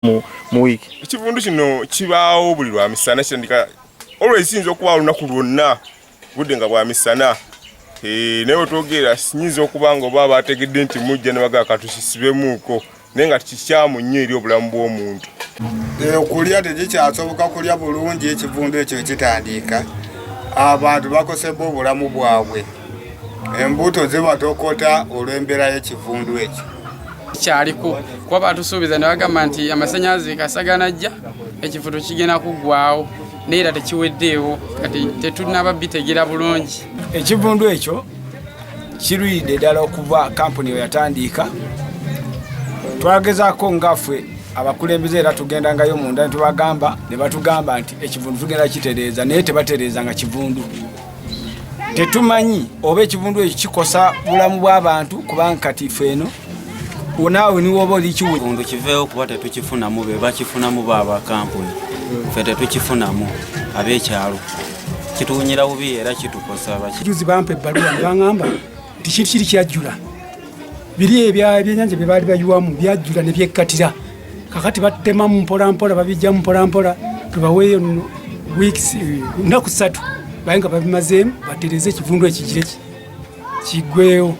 mu wiki. Ekivundu kino kibaawo buli lwa misana kitandika olw'esinza okuba olunaku lwonna budde nga bwa misana. Naye otwogera sinyinza okuba nga oba bategedde nti mujja ne bagaa katusisibemuuko naye nga kikyamu nnyo eri obulamu bw'omuntu. Okulya tekikyasoboka kulya bulungi ekivundu ekyo ekitandika. Abantu bakosebwa obulamu bwabwe. Embuto zibatokota olw'embeera y'ekivundu ekyo. Kyaliko kuba batusuubiza ne bagamba nti amasannyalaze kasaganajja ekivundu kigenda kuggwaawo naye era tekiweddeewo kati tetunaba bitegera bulungi. Ekivundu ekyo kiruyidde ddala okuva kampuni yatandika. Twagezaako ngaffe abakulembeze era tugendangayo munda ne batugamba nti ekivundu tugenda kitereeza naye tebatereeza nga kivundu. Tetumanyi oba ekivundu ekyo kikosa bulamu bw'abantu kubanga kati ffe eno naawe niwoba oli ekivundu kiveewo kuba tetukifunamu be bakifunamu baaba kampuni ffe tetukifunamu ab'ekyalo kituwunyira bubi era kitukosa. Juzi bampa ebbaluwa ne baŋŋamba nti kintu kiri kyajjula biri ebyennyanja bye baali bayiwamu byajjula ne byekkatira kakati batemamu mpolampola babijjamu mpolampola tubaweeyo nnaku 3 baye nga babimazeemu batereze ekivundu ekigire kiggweewo.